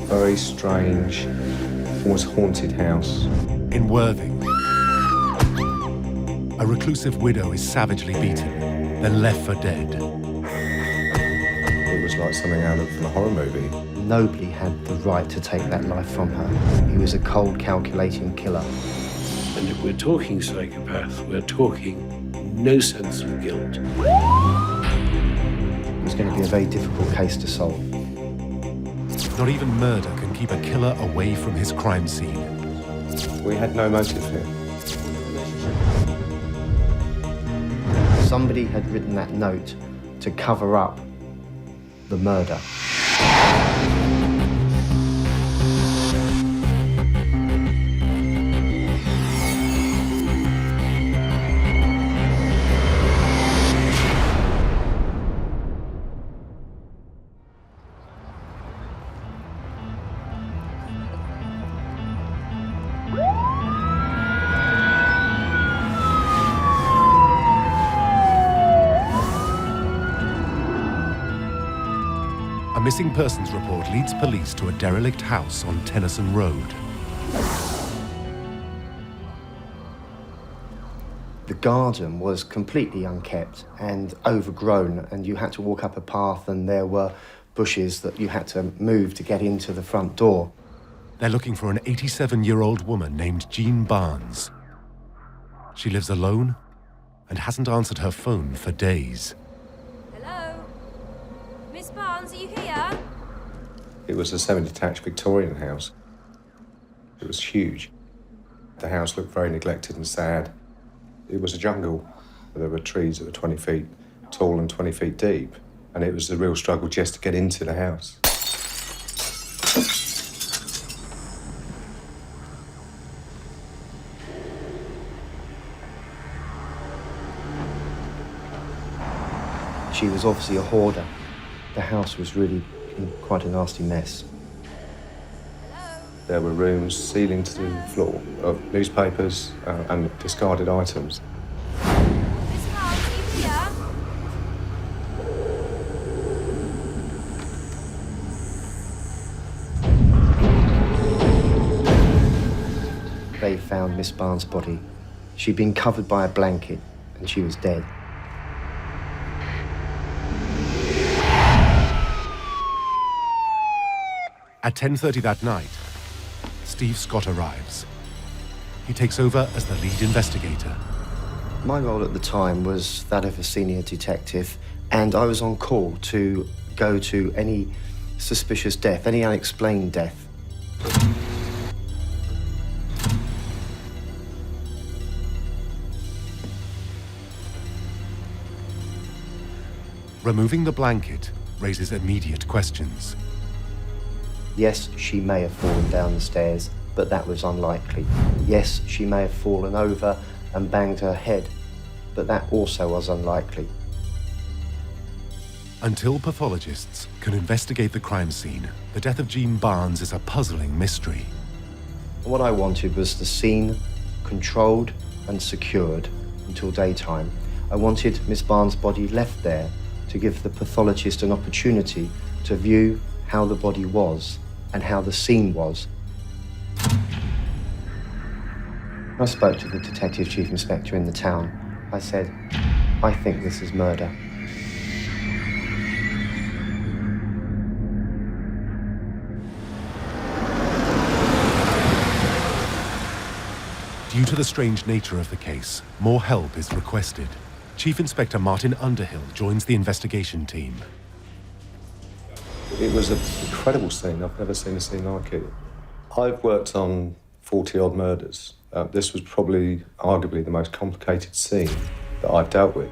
Very strange, almost haunted house. In Worthing, a reclusive widow is savagely beaten, then left for dead. It was like something out of a horror movie. Nobody had the right to take that life from her. He was a cold, calculating killer. And if we're talking psychopath, we're talking no sense of guilt. It was going to be a very difficult case to solve. Not even murder can keep a killer away from his crime scene. We had no motive here. Somebody had written that note to cover up the murder. A missing persons report leads police to a derelict house on Tennison Road. The garden was completely unkept and overgrown, and you had to walk up a path, and there were bushes that you had to move to get into the front door. They're looking for an 87-year-old woman named Jean Barnes. She lives alone and hasn't answered her phone for days. Hello? Miss Barnes, are you here? It was a semi-detached Victorian house. It was huge. The house looked very neglected and sad. It was a jungle. There were trees that were 20 feet tall and 20 feet deep, and it was a real struggle just to get into the house. She was obviously a hoarder. The house was really in quite a nasty mess. There were rooms ceiling to the floor of newspapers and discarded items. Miss Barnes, are you here? They found Miss Barnes' body. She'd been covered by a blanket, and she was dead. At 10:30 that night, Steve Scott arrives. He takes over as the lead investigator. My role at the time was that of a senior detective, and I was on call to go to any suspicious death, any unexplained death. Removing the blanket raises immediate questions. Yes, she may have fallen down the stairs, but that was unlikely. Yes, she may have fallen over and banged her head, but that also was unlikely. Until pathologists can investigate the crime scene, the death of Jean Barnes is a puzzling mystery. What I wanted was the scene controlled and secured until daytime. I wanted Miss Barnes' body left there to give the pathologist an opportunity to view how the body was and how the scene was. I spoke to the detective chief inspector in the town. I said, I think this is murder. Due to the strange nature of the case, more help is requested. Chief Inspector Martin Underhill joins the investigation team. It was an incredible scene. I've never seen a scene like it. I've worked on 40-odd murders. This was probably, arguably, the most complicated scene that I've dealt with.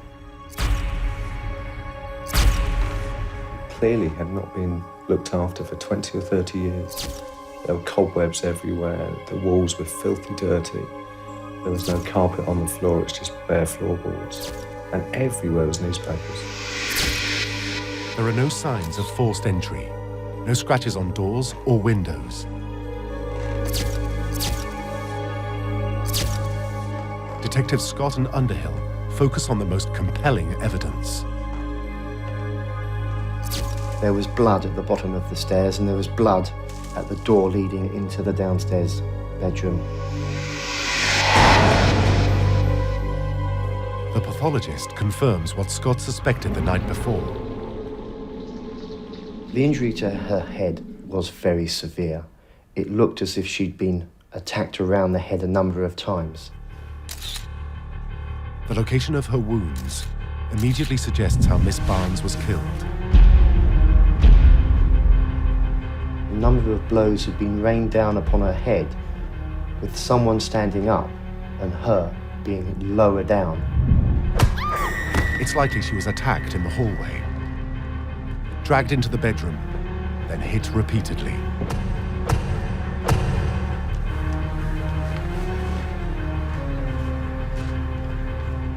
Clearly had not been looked after for 20 or 30 years. There were cobwebs everywhere. The walls were filthy dirty. There was no carpet on the floor. It was just bare floorboards. And everywhere was newspapers. There are no signs of forced entry, no scratches on doors or windows. Detectives Scott and Underhill focus on the most compelling evidence. There was blood at the bottom of the stairs, and there was blood at the door leading into the downstairs bedroom. The pathologist confirms what Scott suspected the night before. The injury to her head was very severe. It looked as if she'd been attacked around the head a number of times. The location of her wounds immediately suggests how Miss Barnes was killed. A number of blows had been rained down upon her head, with someone standing up and her being lower down. It's likely she was attacked in the hallway, dragged into the bedroom, then hit repeatedly.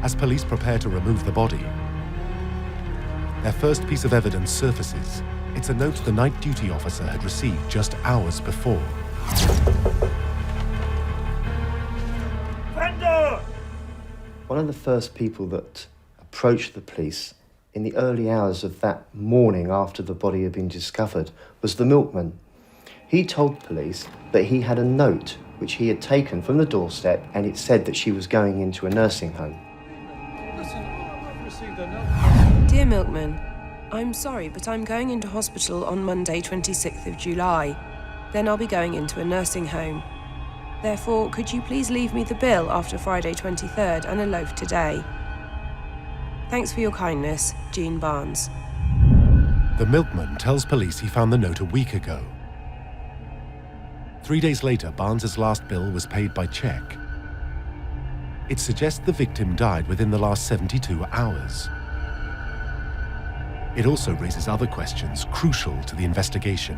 As police prepare to remove the body, their first piece of evidence surfaces. It's a note the night duty officer had received just hours before. One of the first people that approached the police in the early hours of that morning after the body had been discovered was the milkman. He told police that he had a note which he had taken from the doorstep, and it said that she was going into a nursing home. Dear Milkman, I'm sorry, but I'm going into hospital on Monday, 26th of July. Then I'll be going into a nursing home. Therefore, could you please leave me the bill after Friday 23rd and a loaf today? Thanks for your kindness, Jean Barnes. The milkman tells police he found the note a week ago. 3 days later, Barnes's last bill was paid by check. It suggests the victim died within the last 72 hours. It also raises other questions crucial to the investigation.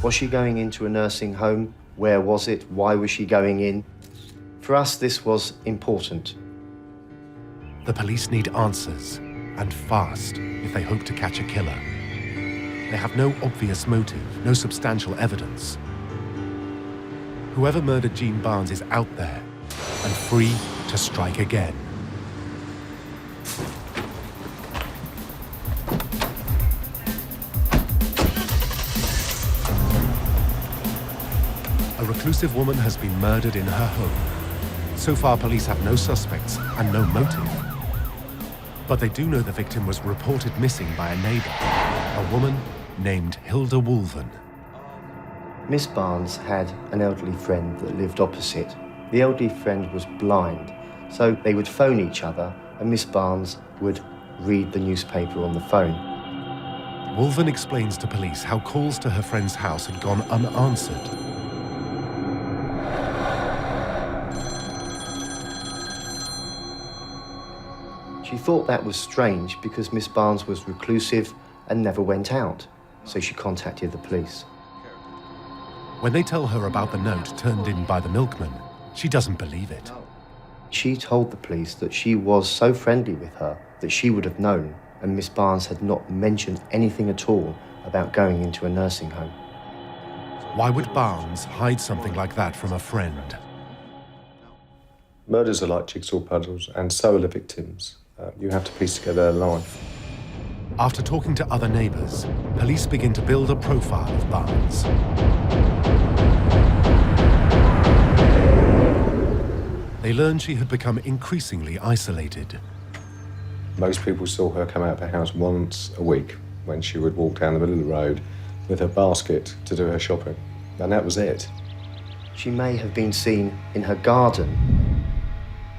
Was she going into a nursing home? Where was it? Why was she going in? For us, this was important. The police need answers, and fast, if they hope to catch a killer. They have no obvious motive, no substantial evidence. Whoever murdered Jean Barnes is out there, and free to strike again. A reclusive woman has been murdered in her home. So far, police have no suspects and no motive. But they do know the victim was reported missing by a neighbor, a woman named Hilda Wolven. Miss Barnes had an elderly friend that lived opposite. The elderly friend was blind, so they would phone each other, and Miss Barnes would read the newspaper on the phone. Wolven explains to police how calls to her friend's house had gone unanswered. She thought that was strange because Miss Barnes was reclusive and never went out, so she contacted the police. When they tell her about the note turned in by the milkman, she doesn't believe it. She told the police that she was so friendly with her that she would have known, and Miss Barnes had not mentioned anything at all about going into a nursing home. Why would Barnes hide something like that from a friend? Murders are like jigsaw puzzles, and so are the victims. You have to piece together their life. After talking to other neighbors, police begin to build a profile of Barnes. They learn she had become increasingly isolated. Most people saw her come out of the house once a week when she would walk down the middle of the road with her basket to do her shopping. And that was it. She may have been seen in her garden,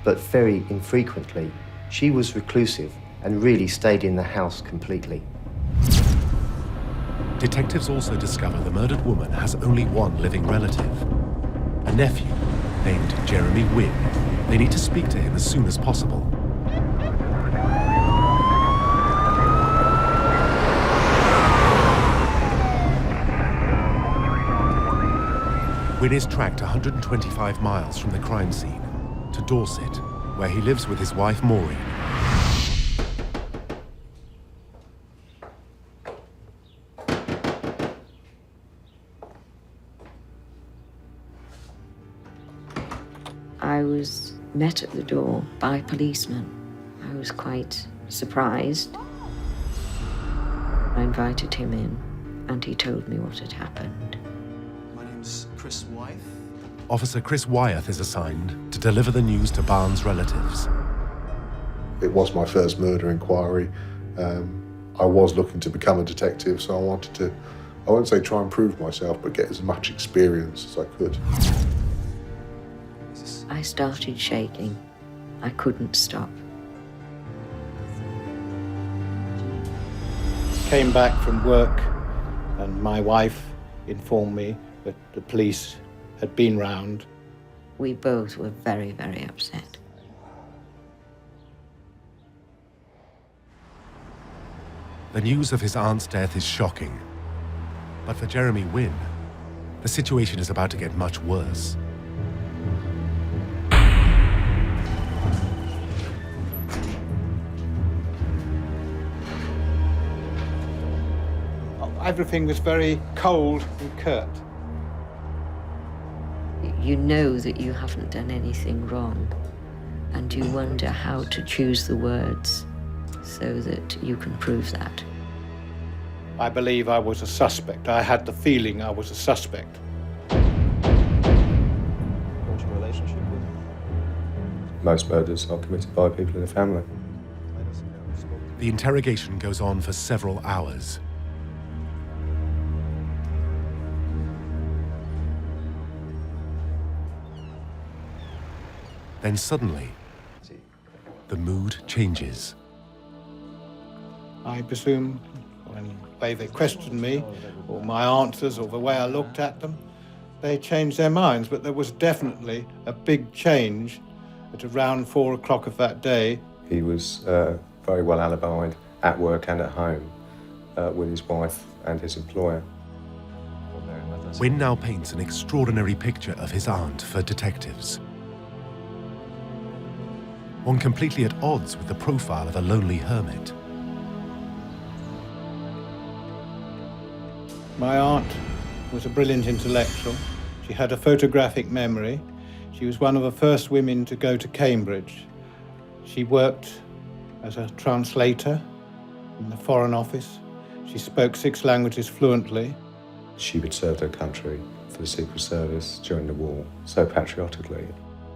but very infrequently. She was reclusive and really stayed in the house completely. Detectives also discover the murdered woman has only one living relative, a nephew named Jeremy Wynn. They need to speak to him as soon as possible. Wynn is tracked 125 miles from the crime scene to Dorset, where he lives with his wife Maureen. I was met at the door by a policeman. I was quite surprised. I invited him in, and he told me what had happened. name's Chris Wyeth. Officer Chris Wyeth is assigned to deliver the news to Barnes' relatives. It was my first murder inquiry. I was looking to become a detective, so I wanted to, I won't say try and prove myself, but get as much experience as I could. I started shaking. I couldn't stop. Came back from work and my wife informed me that the police had been round. We both were very, very upset. The news of his aunt's death is shocking. But for Jeremy Wynne, the situation is about to get much worse. Everything was very cold and curt. You know that you haven't done anything wrong, and you wonder how to choose the words so that you can prove that. I believe I was a suspect. I had the feeling I was a suspect. What's your relationship with him? Most murders are committed by people in the family. The interrogation goes on for several hours. Then suddenly, the mood changes. I presume when the way they questioned me, or my answers, or the way I looked at them, they changed their minds. But there was definitely a big change at around 4 o'clock of that day. He was very well alibied at work and at home with his wife and his employer. Wynne now paints an extraordinary picture of his aunt for detectives. One completely at odds with the profile of a lonely hermit. My aunt was a brilliant intellectual. She had a photographic memory. She was one of the first women to go to Cambridge. She worked as a translator in the Foreign Office. She spoke 6 languages fluently. She had served her country for the Secret Service during the war, so patriotically.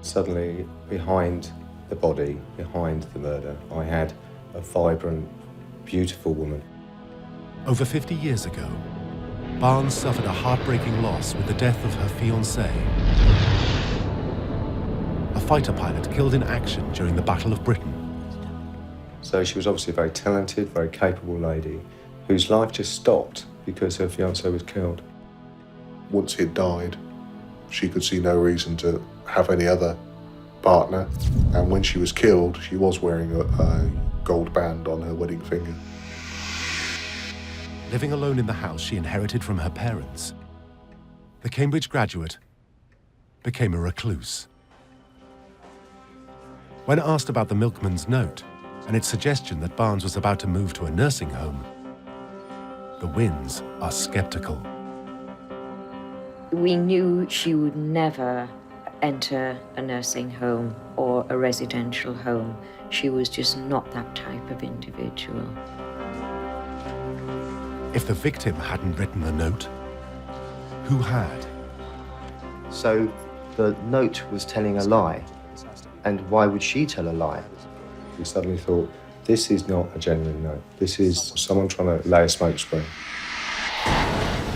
Suddenly, behind the body, behind the murder, I had a vibrant, beautiful woman. Over 50 years ago, Barnes suffered a heartbreaking loss with the death of her fiancé, a fighter pilot killed in action during the Battle of Britain. So she was obviously a very talented, very capable lady whose life just stopped because her fiancé was killed. Once he'd died, she could see no reason to have any other partner, and when she was killed, she was wearing a gold band on her wedding finger. Living alone in the house she inherited from her parents, the Cambridge graduate became a recluse. When asked about the milkman's note and its suggestion that Barnes was about to move to a nursing home, the Wynnes are skeptical. We knew she would never enter a nursing home or a residential home. She was just not that type of individual. If the victim hadn't written the note, who had? So the note was telling a lie. And why would she tell a lie? We suddenly thought, this is not a genuine note. This is someone trying to lay a smokescreen.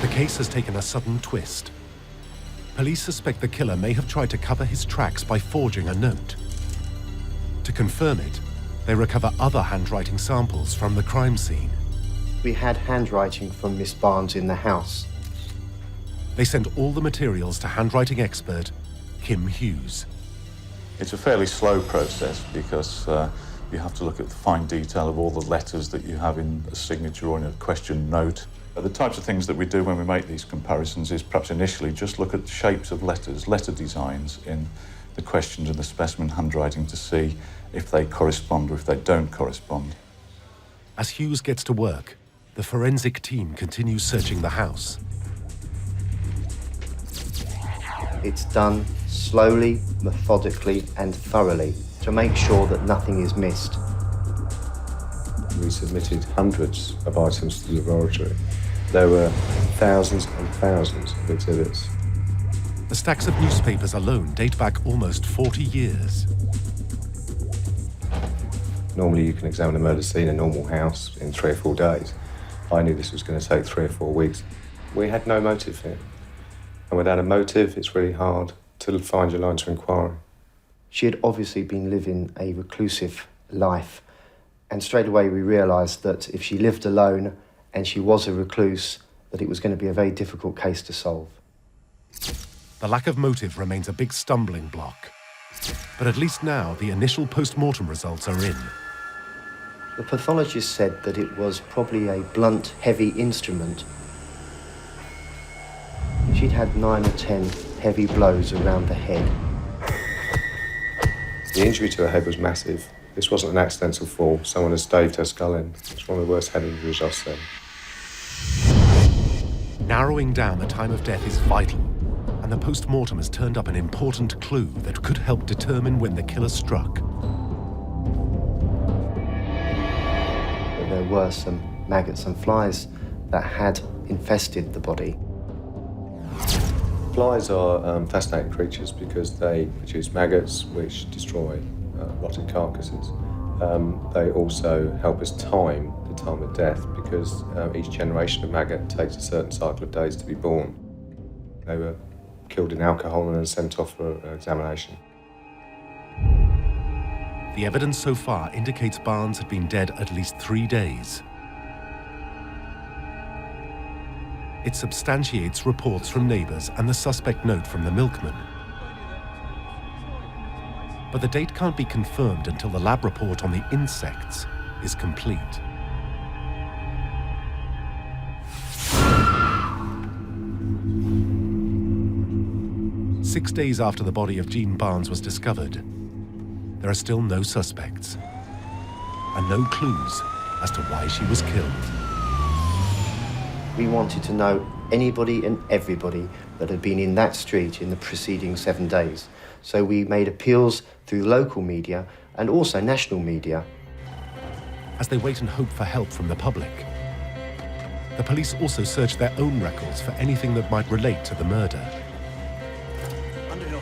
The case has taken a sudden twist. Police suspect the killer may have tried to cover his tracks by forging a note. To confirm it, they recover other handwriting samples from the crime scene. We had handwriting from Miss Barnes in the house. They send all the materials to handwriting expert Kim Hughes. It's a fairly slow process because you have to look at the fine detail of all the letters that you have in a signature or in a question note. The types of things that we do when we make these comparisons is perhaps initially just look at the shapes of letters, letter designs in the questions and the specimen handwriting to see if they correspond or if they don't correspond. As Hughes gets to work, the forensic team continues searching the house. It's done slowly, methodically, and thoroughly to make sure that nothing is missed. We submitted hundreds of items to the laboratory. There were thousands and thousands of exhibits. The stacks of newspapers alone date back almost 40 years. Normally you can examine a murder scene in a normal house in 3 or 4 days. I knew this was going to take 3 or 4 weeks. We had no motive here. And without a motive, it's really hard to find your lines of inquiry. She had obviously been living a reclusive life, and straight away we realised that if she lived alone and she was a recluse, that it was going to be a very difficult case to solve. The lack of motive remains a big stumbling block. But at least now, the initial post-mortem results are in. The pathologist said that it was probably a blunt, heavy instrument. She'd had 9 or 10 heavy blows around the head. The injury to her head was massive. This wasn't an accidental fall. Someone had staved her skull in. It's one of the worst head injuries I've seen. Narrowing down the time of death is vital, and the post-mortem has turned up an important clue that could help determine when the killer struck. There were some maggots and flies that had infested the body. Flies are fascinating creatures because they produce maggots which destroy rotted carcasses. They also help us time the time of death because each generation of maggot takes a certain cycle of days to be born. They were killed in alcohol and then sent off for examination. The evidence so far indicates Barnes had been dead at least 3 days. It substantiates reports from neighbours and the suspect note from the milkman. But the date can't be confirmed until the lab report on the insects is complete. Six days after the body of Jean Barnes was discovered, there are still no suspects and no clues as to why she was killed. We wanted to know anybody and everybody that had been in that street in the preceding 7 days. So we made appeals through local media and also national media. As they wait and hope for help from the public, the police also search their own records for anything that might relate to the murder. Underhill,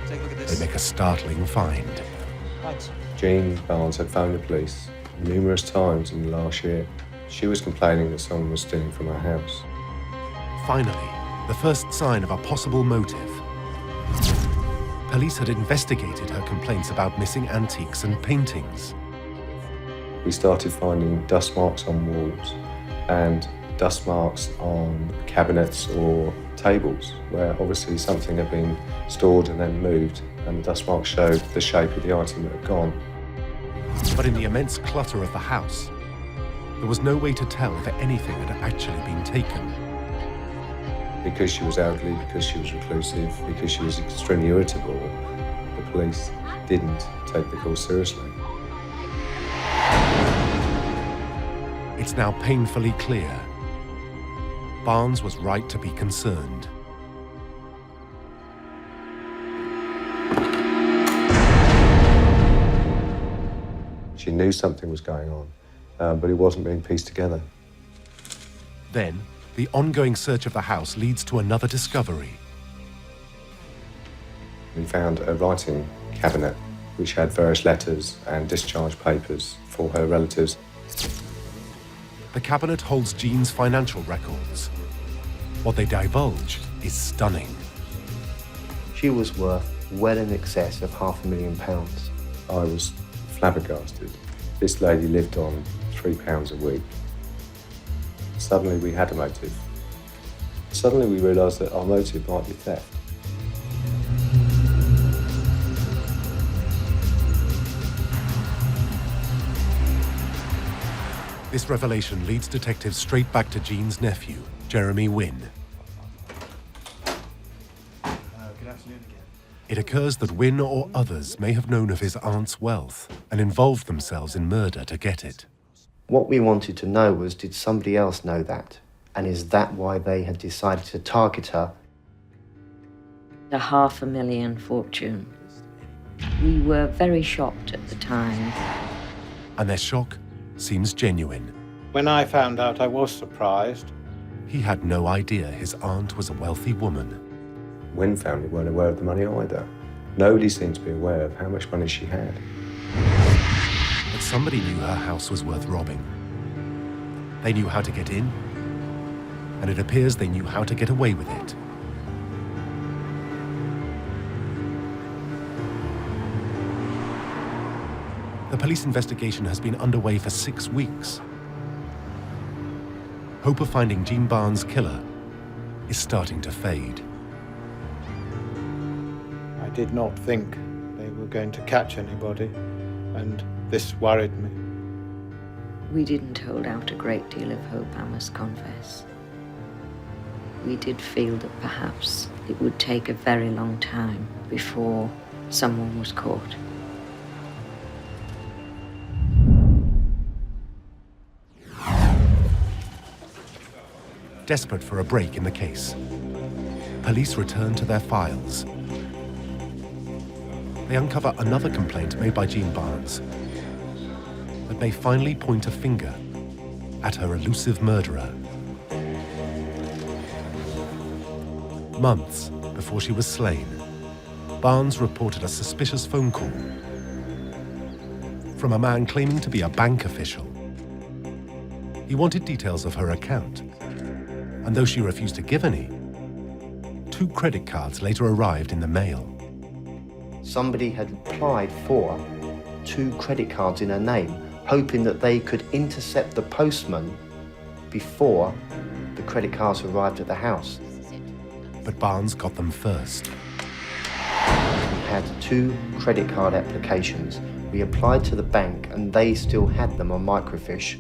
take a look at this. They make a startling find. Jean Barnes had phoned the police numerous times in the last year. She was complaining that someone was stealing from her house. Finally, the first sign of a possible motive. Police had investigated her complaints about missing antiques and paintings. We started finding dust marks on walls and dust marks on cabinets or tables where obviously something had been stored and then moved, and the dust marks showed the shape of the item that had gone. But in the immense clutter of the house, there was no way to tell if anything had actually been taken. Because she was elderly, because she was reclusive, because she was extremely irritable, the police didn't take the call seriously. It's now painfully clear. Barnes was right to be concerned. She knew something was going on, but it wasn't being pieced together. Then, the ongoing search of the house leads to another discovery. We found a writing cabinet which had various letters and discharge papers for her relatives. The cabinet holds Jean's financial records. What they divulge is stunning. She was worth well in excess of £500,000. I was flabbergasted. This lady lived on £3 a week. Suddenly we had a motive. Suddenly we realised that our motive might be theft. This revelation leads detectives straight back to Jean's nephew, Jeremy Wynne. Good afternoon again. It occurs that Wynne or others may have known of his aunt's wealth and involved themselves in murder to get it. What we wanted to know was, did somebody else know that? And is that why they had decided to target her? The £500,000 fortune. We were very shocked at the time. And their shock seems genuine. When I found out, I was surprised. He had no idea his aunt was a wealthy woman. Wynne family weren't aware of the money either. Nobody seemed to be aware of how much money she had. But somebody knew her house was worth robbing. They knew how to get in, and it appears they knew how to get away with it. The police investigation has been underway for 6 weeks. Hope of finding Jean Barnes' killer is starting to fade. I did not think they were going to catch anybody, and this worried me. We didn't hold out a great deal of hope, I must confess. We did feel that perhaps it would take a very long time before someone was caught. Desperate for a break in the case, police return to their files. They uncover another complaint made by Jean Barnes that may finally point a finger at her elusive murderer. Months before she was slain, Barnes reported a suspicious phone call from a man claiming to be a bank official. He wanted details of her account, and though she refused to give any, 2 credit cards later arrived in the mail. Somebody had applied for 2 credit cards in her name, hoping that they could intercept the postman before the credit cards arrived at the house. But Barnes got them first. We had 2 credit card applications. We applied to the bank and they still had them on microfiche.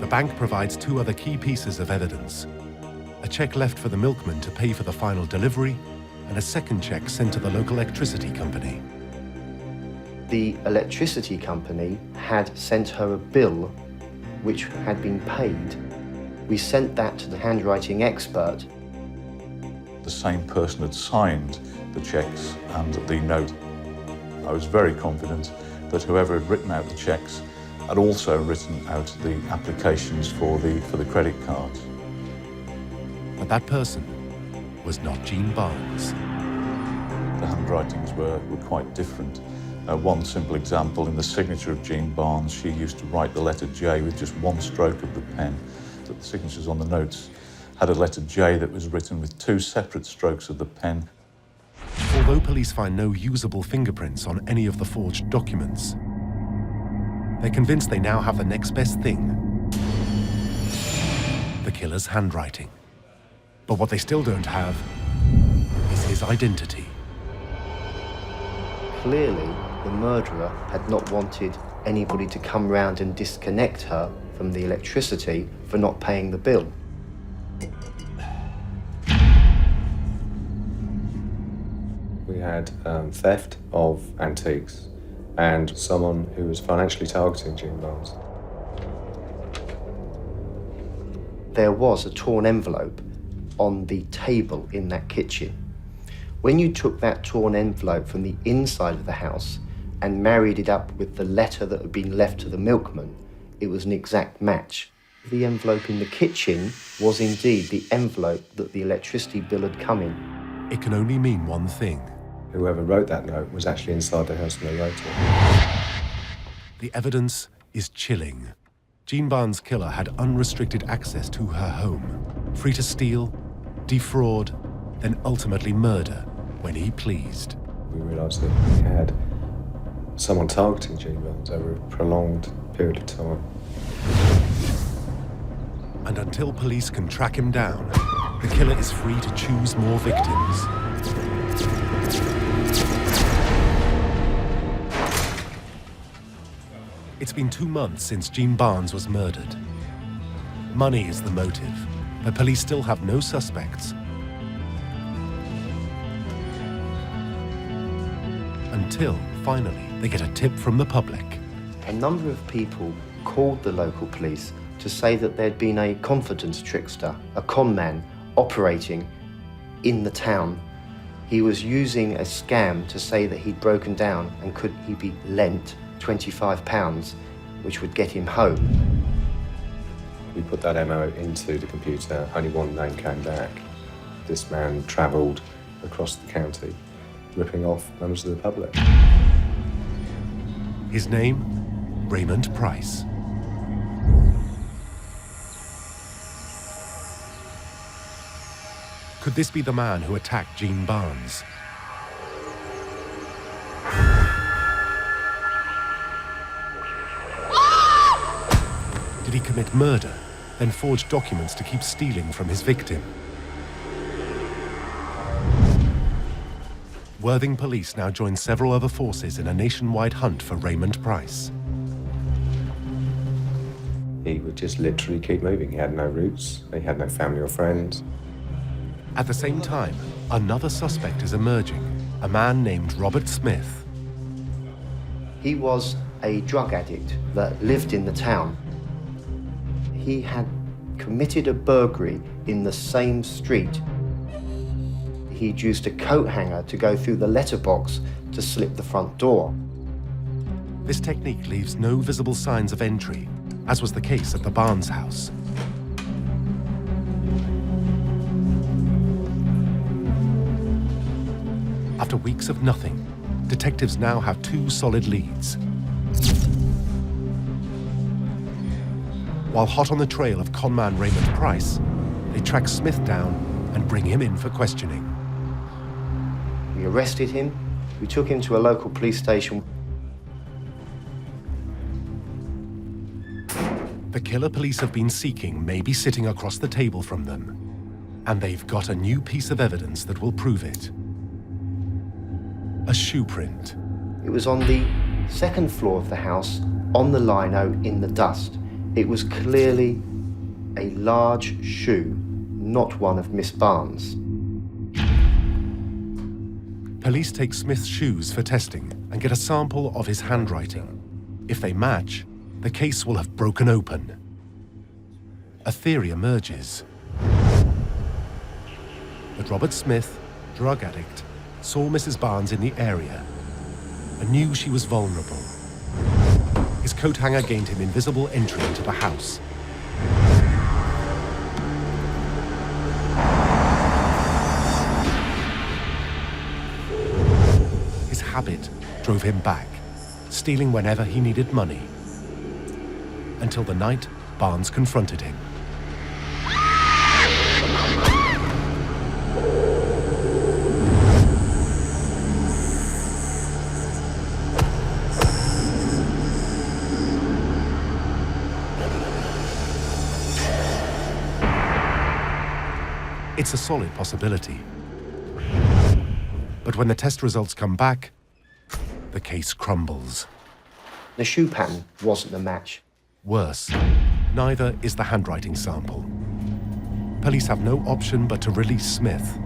The bank provides 2 other key pieces of evidence: a check left for the milkman to pay for the final delivery, and a second check sent to the local electricity company. The electricity company had sent her a bill which had been paid. We sent that to the handwriting expert. The same person had signed the cheques and the note. I was very confident that whoever had written out the cheques had also written out the applications for the credit cards. But that person was not Jean Barnes. The handwritings were quite different. One simple example, in the signature of Jean Barnes, she used to write the letter J with just 1 stroke of the pen. The signatures on the notes had a letter J that was written with 2 separate strokes of the pen. Although police find no usable fingerprints on any of the forged documents, they're convinced they now have the next best thing: the killer's handwriting. But what they still don't have is his identity. Clearly, the murderer had not wanted anybody to come round and disconnect her from the electricity for not paying the bill. We had theft of antiques and someone who was financially targeting Jean Barnes. There was a torn envelope on the table in that kitchen. When you took that torn envelope from the inside of the house and married it up with the letter that had been left to the milkman, it was an exact match. The envelope in the kitchen was indeed the envelope that the electricity bill had come in. It can only mean one thing. Whoever wrote that note was actually inside the house when they wrote it. The evidence is chilling. Jean Barnes' killer had unrestricted access to her home, free to steal, defraud, then ultimately murder when he pleased. We realised that we had someone targeting Jean Barnes over a prolonged period of time. And until police can track him down, the killer is free to choose more victims. It's been 2 months since Jean Barnes was murdered. Money is the motive, but police still have no suspects. Until, finally, they get a tip from the public. A number of people called the local police to say that there'd been a confidence trickster, a conman, operating in the town. He was using a scam to say that he'd broken down and could he be lent £25, which would get him home. We put that MO into the computer, only one name came back. This man travelled across the county, ripping off members of the public. His name, Raymond Price. Could this be the man who attacked Jean Barnes? Did he commit murder, then forge documents to keep stealing from his victim? Worthing police now join several other forces in a nationwide hunt for Raymond Price. He would just literally keep moving. He had no roots, he had no family or friends. At the same time, another suspect is emerging, a man named Robert Smith. He was a drug addict that lived in the town. He had committed a burglary in the same street. He'd used a coat hanger to go through the letterbox to slip the front door. This technique leaves no visible signs of entry, as was the case at the Barnes house. After weeks of nothing, detectives now have two solid leads. While hot on the trail of conman Raymond Price, they track Smith down and bring him in for questioning. We arrested him. We took him to a local police station. The killer police have been seeking may be sitting across the table from them, and they've got a new piece of evidence that will prove it. A shoe print. It was on the second floor of the house, on the lino, in the dust. It was clearly a large shoe, not one of Miss Barnes. Police take Smith's shoes for testing and get a sample of his handwriting. If they match, the case will have broken open. A theory emerges that Robert Smith, drug addict, saw Mrs. Barnes in the area and knew she was vulnerable. His coat hanger gained him invisible entry into the house. His habit drove him back, stealing whenever he needed money, until the night Barnes confronted him. It's a solid possibility. But when the test results come back, the case crumbles. The shoe pattern wasn't a match. Worse, neither is the handwriting sample. Police have no option but to release Smith.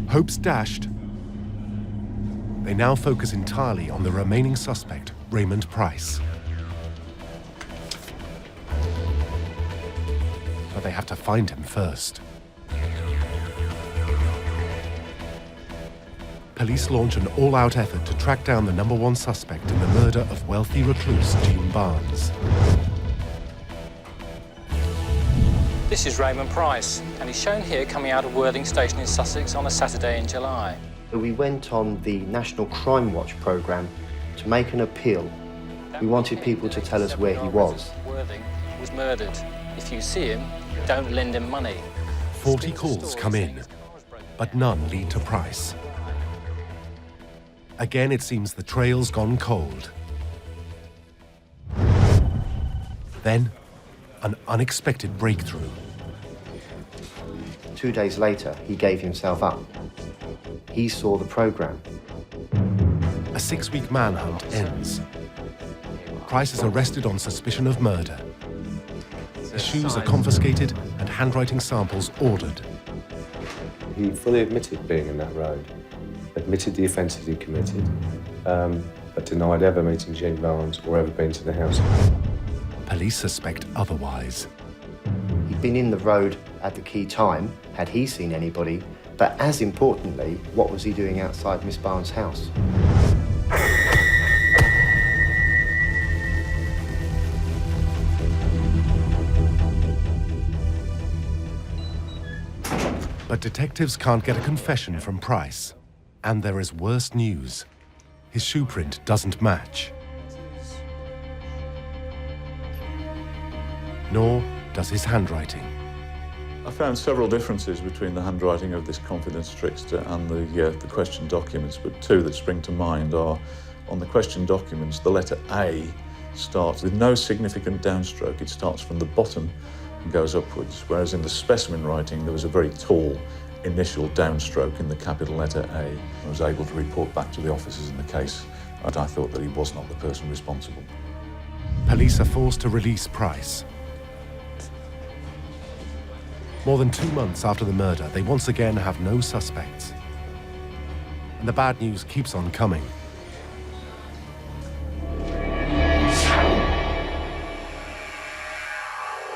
Hopes dashed, they now focus entirely on the remaining suspect, Raymond Price. But they have to find him first. Police launch an all-out effort to track down the #1 suspect in the murder of wealthy recluse Jean Barnes. This is Raymond Price, and he's shown here coming out of Worthing Station in Sussex on a Saturday in July. We went on the National Crime Watch programme to make an appeal. We wanted people to tell us where he was. Worthing was murdered. If you see him, don't lend him money. 40 calls come in, but none lead to Price. Again, it seems the trail's gone cold. Then, an unexpected breakthrough. 2 days later, he gave himself up. He saw the programme. A 6-week manhunt ends. Price is arrested on suspicion of murder. The shoes are confiscated and handwriting samples ordered. He fully admitted being in that road, admitted the offences he committed, but denied ever meeting Jean Barnes or ever being to the house. Police suspect otherwise. He'd been in the road at the key time, had he seen anybody, but as importantly, what was he doing outside Miss Barnes' house? But detectives can't get a confession from Price. And there is worse news. His shoe print doesn't match. Nor does his handwriting. I found several differences between the handwriting of this confidence trickster and the question documents, but two that spring to mind are, on the question documents, the letter A starts with no significant downstroke. It starts from the bottom and goes upwards, whereas in the specimen writing there was a very tall initial downstroke in the capital letter A. I was able to report back to the officers in the case, and I thought that he was not the person responsible. Police are forced to release Price. More than 2 months after the murder, they once again have no suspects. And the bad news keeps on coming.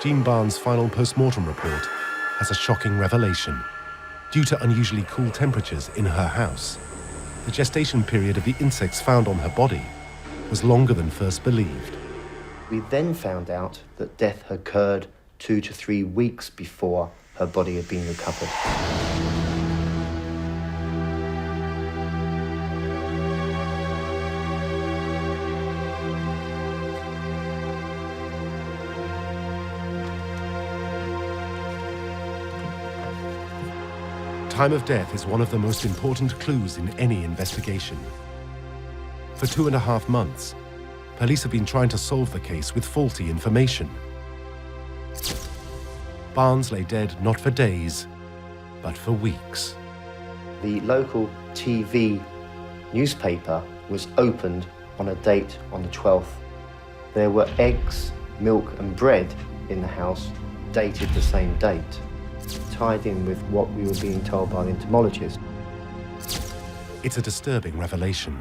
Jean Barnes' final postmortem report has a shocking revelation. Due to unusually cool temperatures in her house, the gestation period of the insects found on her body was longer than first believed. We then found out that death occurred 2 to 3 weeks before her body had been recovered. Time of death is one of the most important clues in any investigation. For 2.5 months, police have been trying to solve the case with faulty information. Barnes lay dead not for days, but for weeks. The local TV newspaper was opened on a date on the 12th. There were eggs, milk and bread in the house, dated the same date, tied in with what we were being told by the entomologist. It's a disturbing revelation.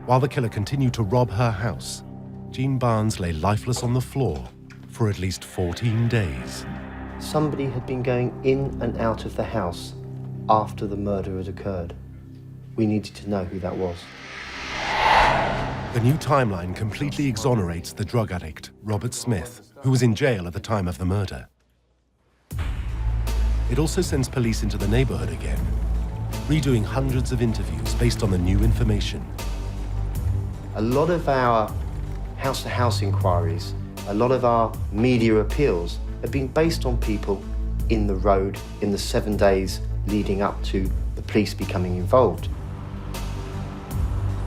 While the killer continued to rob her house, Jean Barnes lay lifeless on the floor for at least 14 days. Somebody had been going in and out of the house after the murder had occurred. We needed to know who that was. The new timeline completely exonerates the drug addict, Robert Smith, who was in jail at the time of the murder. It also sends police into the neighborhood again, redoing hundreds of interviews based on the new information. A lot of our house-to-house inquiries, a lot of our media appeals have been based on people in the road in the 7 days leading up to the police becoming involved.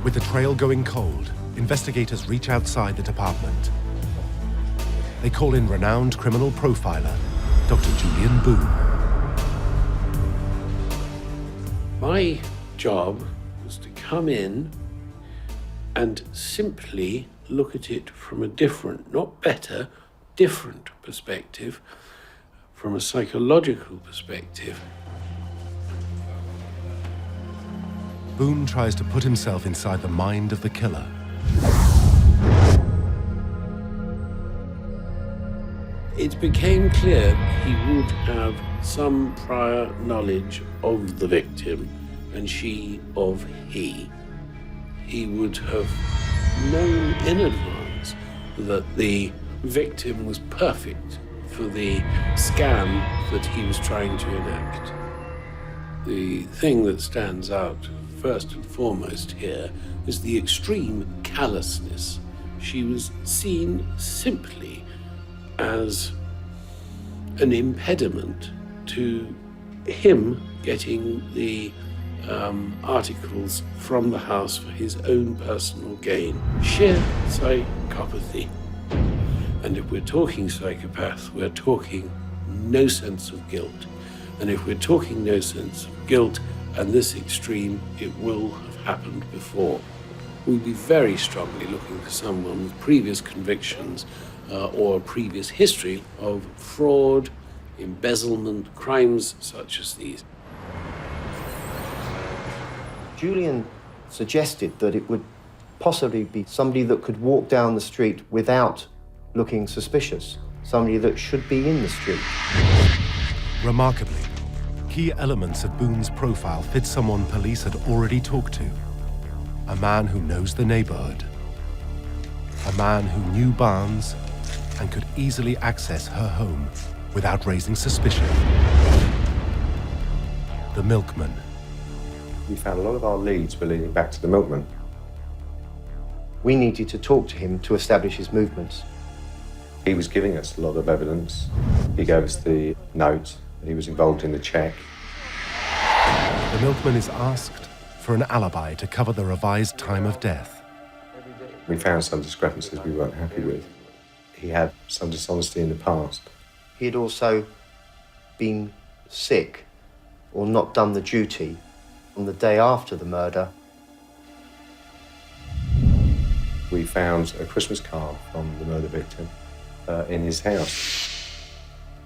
With the trail going cold, investigators reach outside the department. They call in renowned criminal profiler, Dr. Julian Boone. My job was to come in and simply look at it from a different, not better, different perspective, from a psychological perspective. Boone tries to put himself inside the mind of the killer. It became clear he would have some prior knowledge of the victim and she of he. He would have known in advance that the victim was perfect for the scam that he was trying to enact. The thing that stands out first and foremost here is the extreme callousness. She was seen simply as an impediment to him getting the articles from the house for his own personal gain. Sheer psychopathy. And if we're talking psychopath, we're talking no sense of guilt. And if we're talking no sense of guilt and this extreme, it will have happened before. We'd be very strongly looking for someone with previous convictions or a previous history of fraud, embezzlement, crimes such as these. Julian suggested that it would possibly be somebody that could walk down the street without looking suspicious, somebody that should be in the street. Remarkably, key elements of Boone's profile fit someone police had already talked to. A man who knows the neighborhood. A man who knew Barnes and could easily access her home without raising suspicion. the milkman. We found a lot of our leads were leading back to the milkman. We needed to talk to him to establish his movements. He was giving us a lot of evidence. He gave us the note that he was involved in the check. The milkman is asked for an alibi to cover the revised time of death. We found some discrepancies we weren't happy with. He had some dishonesty in the past. He had also been sick or not done the duty on the day after the murder. We found a Christmas card from the murder victim in his house.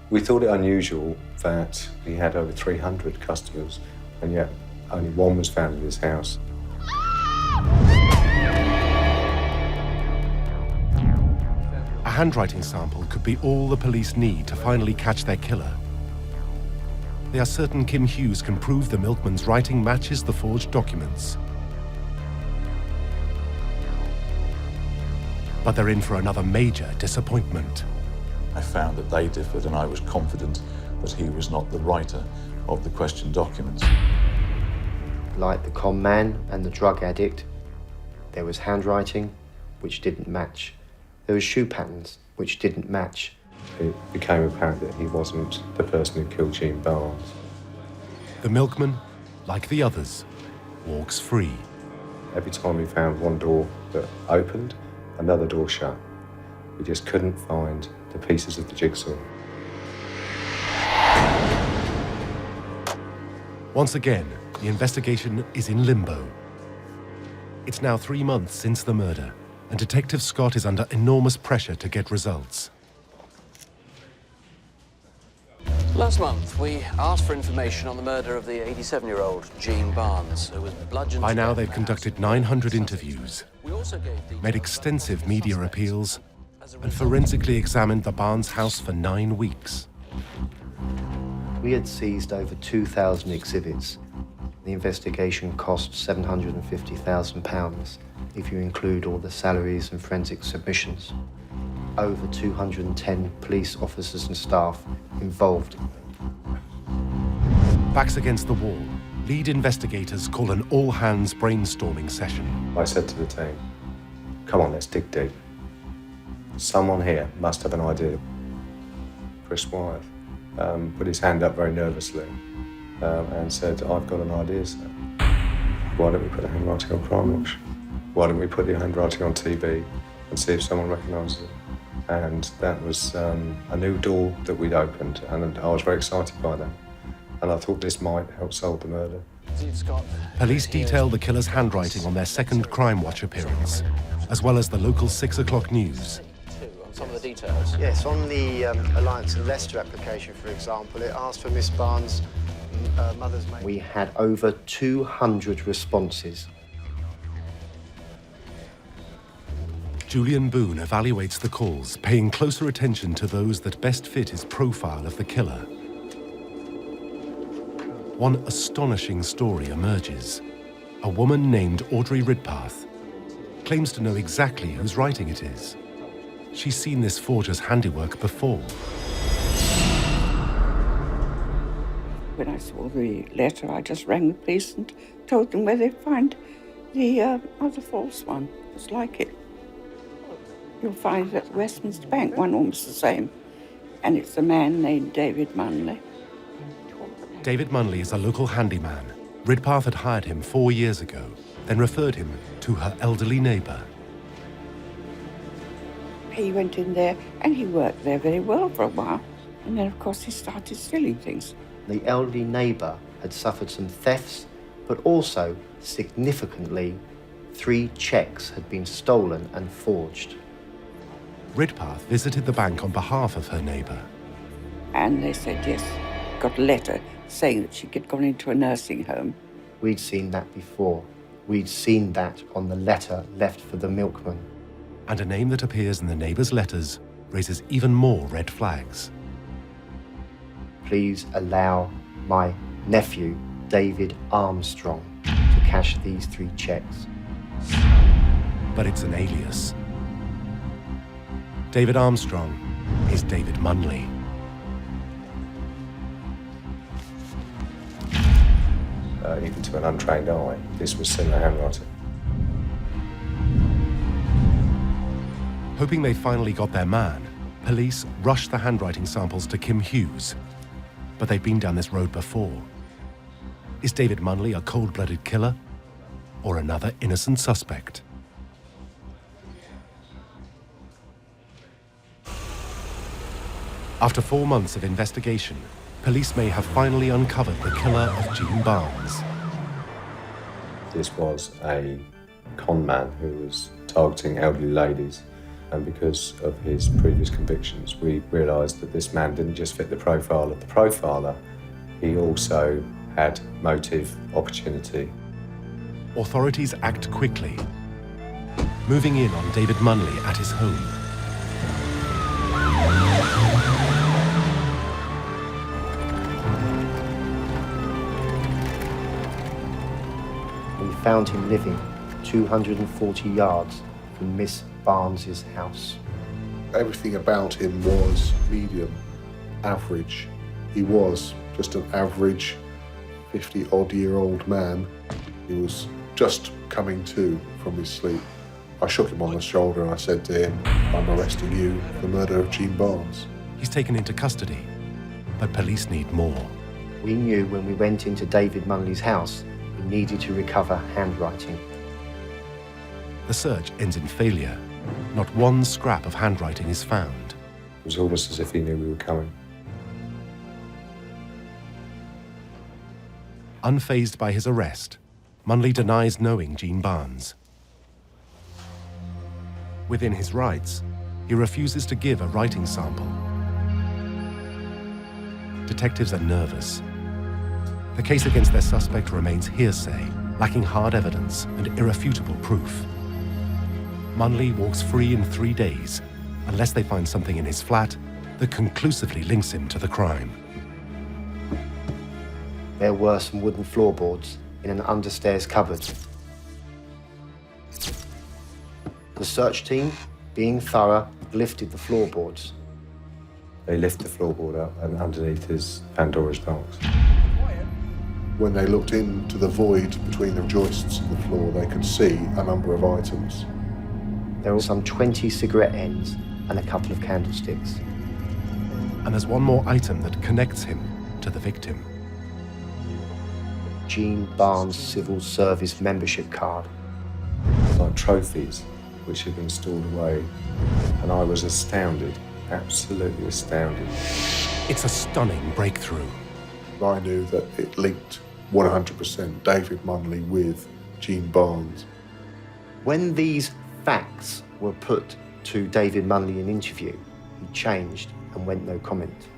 We thought it unusual that he had over 300 customers, and yet only one was found in his house. A handwriting sample could be all the police need to finally catch their killer. They are certain Kim Hughes can prove the milkman's writing matches the forged documents. But they're in for another major disappointment. I found that they differed, and I was confident that he was not the writer of the questioned documents. Like the Conman and the drug addict, there was handwriting which didn't match. There were shoe patterns which didn't match. It became apparent that he wasn't the person who killed Jean Barnes. The milkman, like the others, walks free. Every time we found one door that opened, another door shut. We just couldn't find the pieces of the jigsaw. Once again, the investigation is in limbo. It's now 3 months since the murder, and Detective Scott is under enormous pressure to get results. Last month, we asked for information on the murder of the 87-year-old Jean Barnes, who was bludgeoned. By now, they've conducted 900 interviews, We also gave the made extensive media appeals, and forensically examined the Barnes house for 9 weeks. We had seized over 2,000 exhibits. The investigation cost £750,000 if you include all the salaries and forensic submissions. Over 210 police officers and staff involved. Backs against the wall, lead investigators call an all-hands brainstorming session. I said to the team, come on, let's dig deep. Someone here must have an idea. Chris Wyeth put his hand up very nervously and said, I've got an idea, sir. Why don't we put the handwriting on Crime Watch? Why don't we put the handwriting on TV and see if someone recognises it? And that was a new door that we'd opened, and I was very excited by that. And I thought this might help solve the murder. Police detail the killer's handwriting on their second Crime Watch appearance, as well as the local 6 o'clock news. some of the details. Yes, on the Alliance and Leicester application, for example, it asked for Miss Barnes' mother's name. We had over 200 responses. Julian Boone evaluates the calls, paying closer attention to those that best fit his profile of the killer. One astonishing story emerges. A woman named Audrey Ridpath claims to know exactly whose writing it is. She's seen this forger's handiwork before. When I saw the letter, I just rang the police and told them where they'd find the other false one. It's like it. You'll find it at the Westminster Bank, one almost the same. And it's a man named David Munley. David Munley is a local handyman. Ridpath had hired him 4 years ago, then referred him to her elderly neighbour. He went in there and he worked there very well for a while. And then, of course, he started stealing things. The elderly neighbour had suffered some thefts, but also, significantly, 3 cheques had been stolen and forged. Ridpath visited the bank on behalf of her neighbour. And they said, yes, got a letter saying that she had gone into a nursing home. We'd seen that before. We'd seen that on the letter left for the milkman. And a name that appears in the neighbour's letters raises even more red flags. Please allow my nephew, David Armstrong, to cash these 3 cheques. But it's an alias. David Armstrong is David Munley. even to an untrained eye, this was similar handwriting. Hoping they finally got their man, police rushed the handwriting samples to Kim Hughes. But they've been down this road before. Is David Munley a cold-blooded killer or another innocent suspect? After 4 months of investigation, police may have finally uncovered the killer of Jean Barnes. This was a conman who was targeting elderly ladies, and because of his previous convictions, we realised that this man didn't just fit the profile of the profiler, he also had motive, opportunity. Authorities act quickly, moving in on David Munley at his home. We found him living 240 yards from Miss Barnes's house. Everything about him was medium, average. He was just an average 50-odd-year-old man. He was just coming to from his sleep. I shook him on the shoulder and I said to him, "I'm arresting you for the murder of Jean Barnes." He's taken into custody, but police need more. We knew when we went into David Munley's house, we needed to recover handwriting. The search ends in failure. Not one scrap of handwriting is found. It was almost as if he knew we were coming. Unfazed by his arrest, Munley denies knowing Jean Barnes. Within his rights, he refuses to give a writing sample. Detectives are nervous. The case against their suspect remains hearsay, lacking hard evidence and irrefutable proof. Munley walks free in 3 days, unless they find something in his flat that conclusively links him to the crime. There were some wooden floorboards in an understairs cupboard. The search team, being thorough, lifted the floorboards. They lift the floorboard up, and underneath is Pandora's box. When they looked into the void between the joists of the floor, they could see a number of items. There were some 20 cigarette ends and a couple of candlesticks. And there's one more item that connects him to the victim. Jean Barnes' civil service membership card. Like trophies, which had been stored away. And I was astounded, absolutely astounded. It's a stunning breakthrough. I knew that it linked 100% David Munley with Jean Barnes. When these facts were put to David Munley in interview, he changed and went no comment.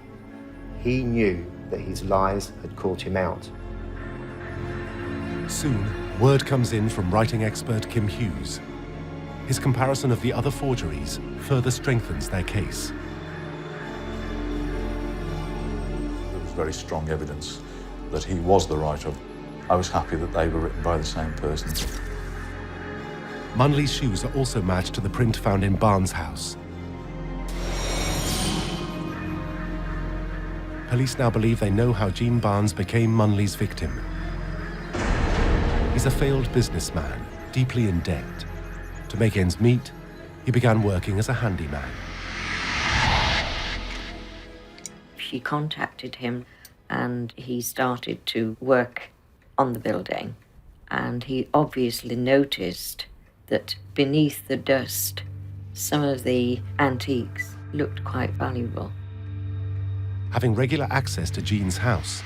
He knew that his lies had caught him out. Soon, word comes in from writing expert Kim Hughes. His comparison of the other forgeries further strengthens their case. There was very strong evidence that he was the writer. I was happy that they were written by the same person. Munley's shoes are also matched to the print found in Barnes' house. Police now believe they know how Jean Barnes became Munley's victim. He's a failed businessman, deeply in debt. To make ends meet, he began working as a handyman. She contacted him and he started to work on the building. And he obviously noticed that beneath the dust, some of the antiques looked quite valuable. Having regular access to Jean's house,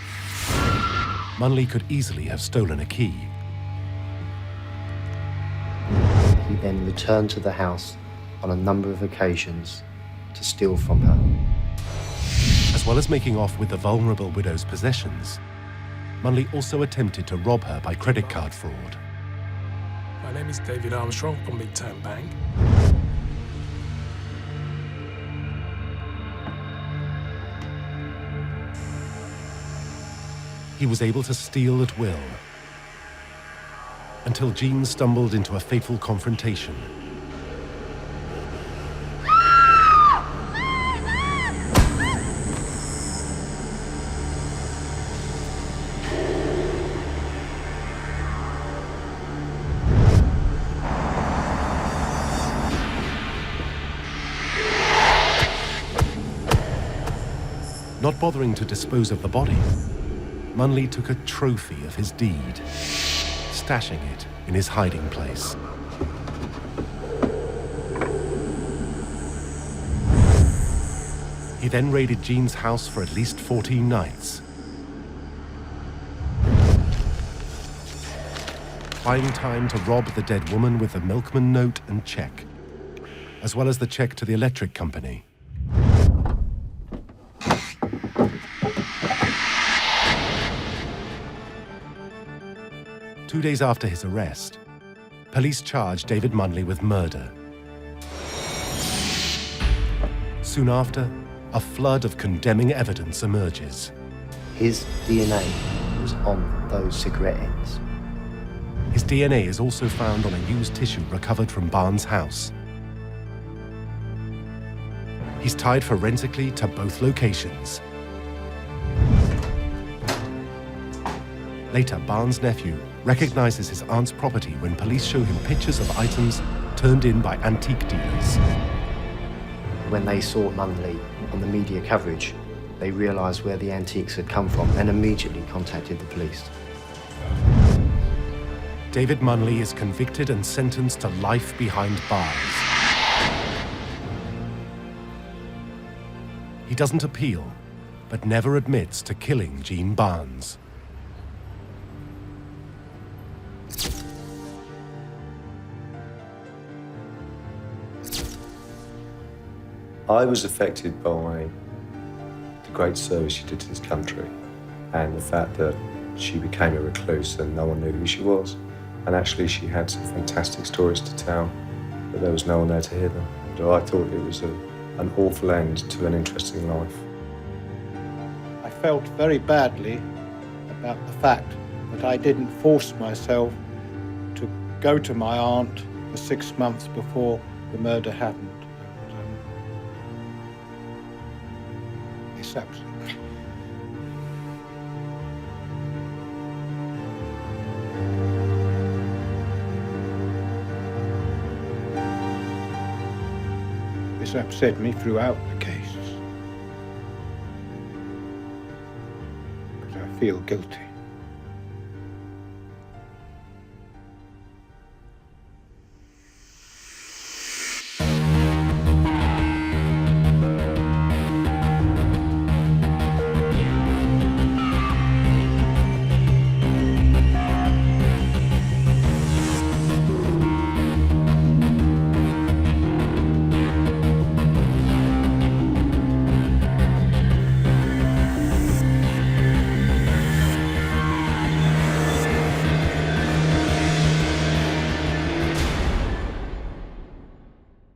Munley could easily have stolen a key. He then returned to the house on a number of occasions to steal from her. As well as making off with the vulnerable widow's possessions, Munley also attempted to rob her by credit card fraud. My name is David Armstrong from Midtown Bank. He was able to steal at will, until Jean stumbled into a fateful confrontation. Not bothering to dispose of the body, Munley took a trophy of his deed, stashing it in his hiding place. He then raided Jean's house for at least 14 nights, buying time to rob the dead woman with the milkman note and check, as well as the check to the electric company. Two days after his arrest, police charged David Munley with murder. Soon after, a flood of condemning evidence emerges. His DNA was on those cigarette ends. His DNA is also found on a used tissue recovered from Barnes' house. He's tied forensically to both locations. Later, Barnes' nephew recognizes his aunt's property when police show him pictures of items turned in by antique dealers. When they saw Munley on the media coverage, they realised where the antiques had come from and immediately contacted the police. David Munley is convicted and sentenced to life behind bars. He doesn't appeal, but never admits to killing Jean Barnes. I was affected by the great service she did to this country and the fact that she became a recluse and no one knew who she was. And actually she had some fantastic stories to tell, but there was no one there to hear them. So I thought it was an awful end to an interesting life. I felt very badly about the fact that I didn't force myself to go to my aunt for 6 months before the murder happened. It's absolutely. This upset me throughout the case. But I feel guilty.